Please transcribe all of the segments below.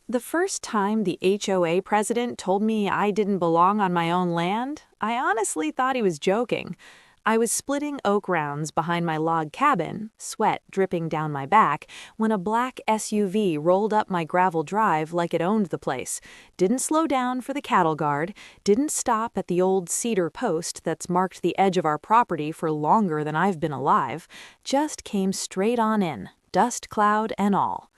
The first time the HOA president told me I didn't belong on my own land, I honestly thought he was joking. I was splitting oak rounds behind my log cabin, sweat dripping down my back, when a black SUV rolled up my gravel drive like it owned the place, didn't slow down for the cattle guard, didn't stop at the old cedar post that's marked the edge of our property for longer than I've been alive, just came straight on in, dust cloud and all.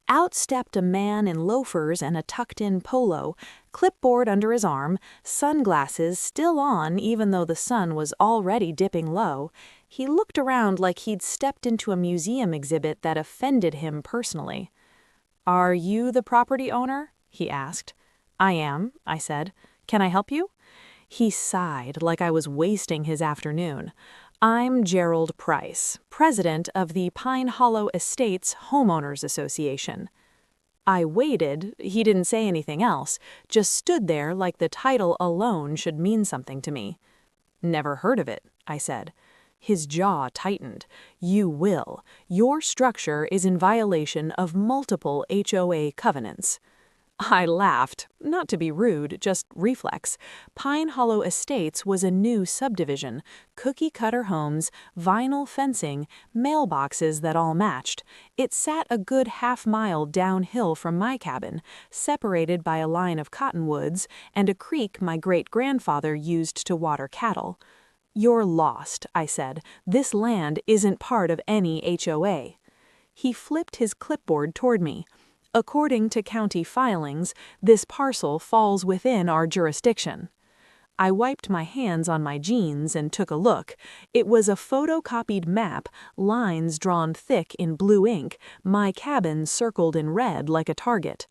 Out stepped a man in loafers and a tucked-in polo, clipboard under his arm, sunglasses still on even though the sun was already dipping low. He looked around like he'd stepped into a museum exhibit that offended him personally. "Are you the property owner?" he asked. "I am," I said. "Can I help you?" He sighed like I was wasting his afternoon. "I'm Gerald Price, president of the Pine Hollow Estates Homeowners Association." I waited. He didn't say anything else, just stood there like the title alone should mean something to me. "Never heard of it," I said. His jaw tightened. "You will. Your structure is in violation of multiple HOA covenants." I laughed, not to be rude, just reflex. Pine Hollow Estates was a new subdivision, cookie-cutter homes, vinyl fencing, mailboxes that all matched. It sat a good half-mile downhill from my cabin, separated by a line of cottonwoods and a creek my great-grandfather used to water cattle. "You're lost," I said. "This land isn't part of any HOA." He flipped his clipboard toward me. "According to county filings, this parcel falls within our jurisdiction." I wiped my hands on my jeans and took a look. It was a photocopied map, lines drawn thick in blue ink, my cabin circled in red like a target.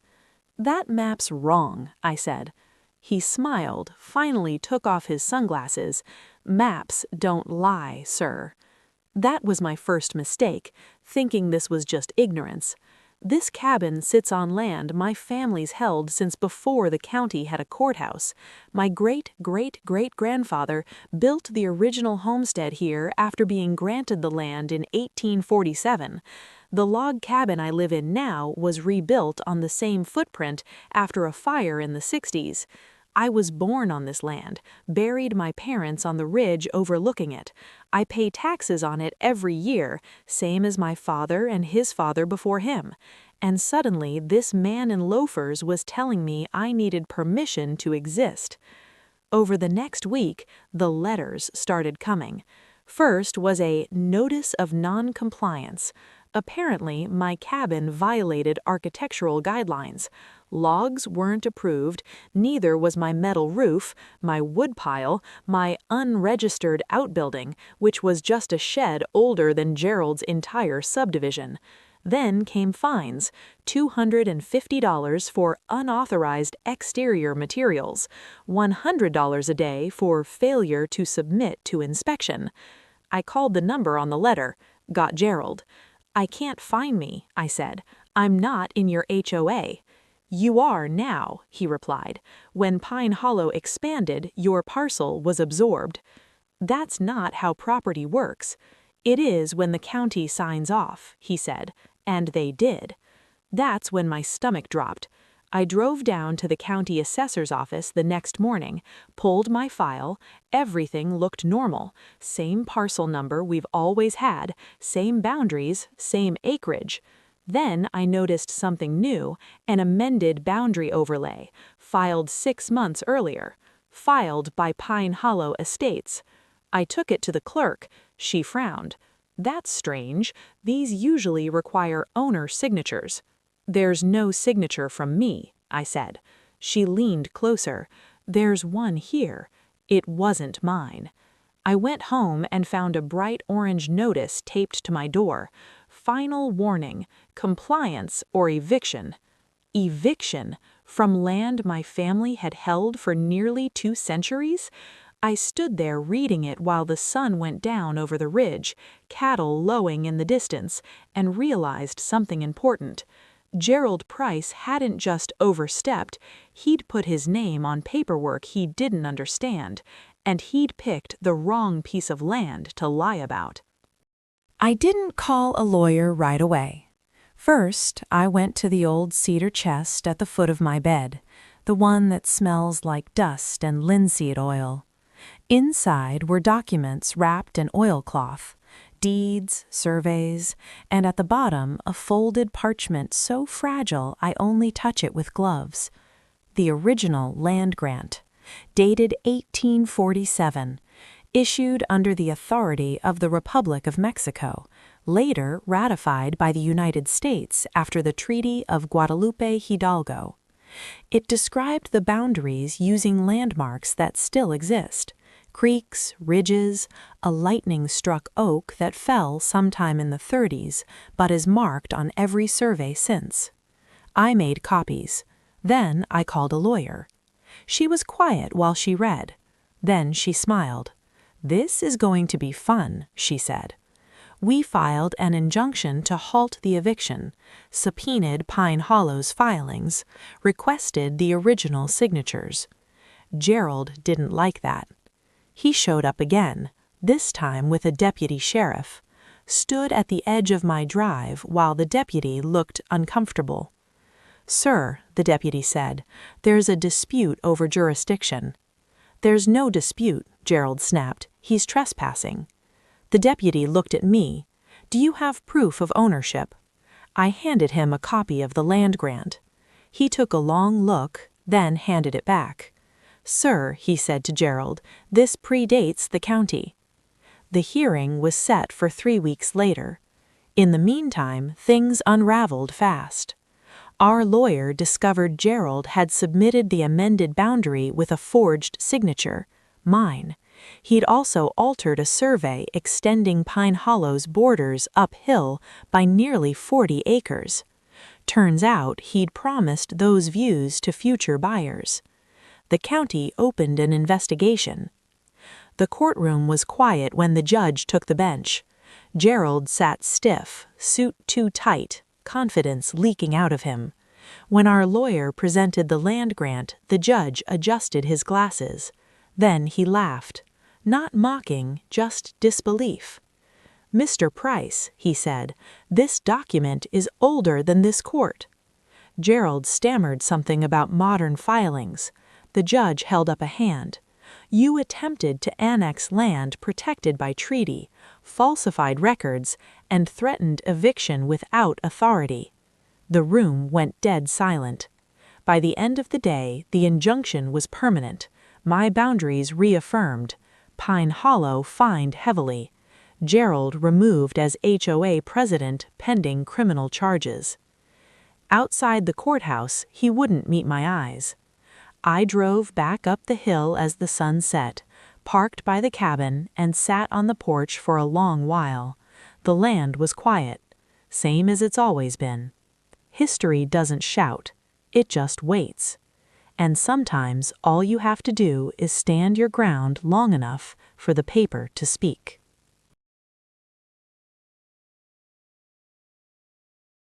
"That map's wrong," I said. He smiled, finally took off his sunglasses. "Maps don't lie, sir." That was my first mistake, thinking this was just ignorance. This cabin sits on land my family's held since before the county had a courthouse. My great-great-great-grandfather built the original homestead here after being granted the land in 1847. The log cabin I live in now was rebuilt on the same footprint after a fire in the 60s. I was born on this land, buried my parents on the ridge overlooking it. I pay taxes on it every year, same as my father and his father before him. And suddenly this man in loafers was telling me I needed permission to exist. Over the next week, the letters started coming. First was a notice of non-compliance. Apparently, my cabin violated architectural guidelines. Logs weren't approved, neither was my metal roof, my woodpile, my unregistered outbuilding, which was just a shed older than Gerald's entire subdivision. Then came fines, $250 for unauthorized exterior materials, $100 a day for failure to submit to inspection. I called the number on the letter, got Gerald. "I can't find me," I said. "I'm not in your HOA." "You are now," he replied. "When Pine Hollow expanded, your parcel was absorbed." "That's not how property works." "It is when the county signs off," he said, and they did. That's when my stomach dropped. I drove down to the county assessor's office the next morning, pulled my file, everything looked normal, same parcel number we've always had, same boundaries, same acreage. Then I noticed something new, an amended boundary overlay, filed 6 months earlier, filed by Pine Hollow Estates. I took it to the clerk. She frowned. "That's strange. These usually require owner signatures." "There's no signature from me," I said. She leaned closer. "There's one here. It wasn't mine." I went home and found a bright orange notice taped to my door. "Final warning, compliance or eviction." Eviction? From land my family had held for nearly 2 centuries? I stood there reading it while the sun went down over the ridge, cattle lowing in the distance, and realized something important. Gerald Price hadn't just overstepped, he'd put his name on paperwork he didn't understand, and he'd picked the wrong piece of land to lie about. I didn't call a lawyer right away. First, I went to the old cedar chest at the foot of my bed, the one that smells like dust and linseed oil. Inside were documents wrapped in oilcloth, deeds, surveys, and at the bottom a folded parchment so fragile I only touch it with gloves. The original land grant, dated 1847, issued under the authority of the Republic of Mexico, later ratified by the United States after the Treaty of Guadalupe Hidalgo. It described the boundaries using landmarks that still exist: creeks, ridges, a lightning-struck oak that fell sometime in the 30s but is marked on every survey since. I made copies. Then I called a lawyer. She was quiet while she read. Then she smiled. "This is going to be fun," she said. We filed an injunction to halt the eviction, subpoenaed Pine Hollow's filings, requested the original signatures. Gerald didn't like that. He showed up again, this time with a deputy sheriff, stood at the edge of my drive while the deputy looked uncomfortable. "Sir," the deputy said, "there's a dispute over jurisdiction." "There's no dispute," Gerald snapped. "He's trespassing." The deputy looked at me. "Do you have proof of ownership?" I handed him a copy of the land grant. He took a long look, then handed it back. "Sir," he said to Gerald, "this predates the county." The hearing was set for 3 weeks later. In the meantime, things unraveled fast. Our lawyer discovered Gerald had submitted the amended boundary with a forged signature, mine. He'd also altered a survey extending Pine Hollow's borders uphill by nearly 40 acres. Turns out he'd promised those views to future buyers. The county opened an investigation. The courtroom was quiet when the judge took the bench. Gerald sat stiff, suit too tight, confidence leaking out of him. When our lawyer presented the land grant, the judge adjusted his glasses. Then he laughed. Not mocking, just disbelief. "Mr. Price," he said, "this document is older than this court." Gerald stammered something about modern filings. The judge held up a hand. "You attempted to annex land protected by treaty, falsified records, and threatened eviction without authority." The room went dead silent. By the end of the day, the injunction was permanent, my boundaries reaffirmed, Pine Hollow fined heavily, Gerald removed as HOA president pending criminal charges. Outside the courthouse, he wouldn't meet my eyes. I drove back up the hill as the sun set, parked by the cabin, and sat on the porch for a long while. The land was quiet, same as it's always been. History doesn't shout, it just waits. And sometimes all you have to do is stand your ground long enough for the paper to speak.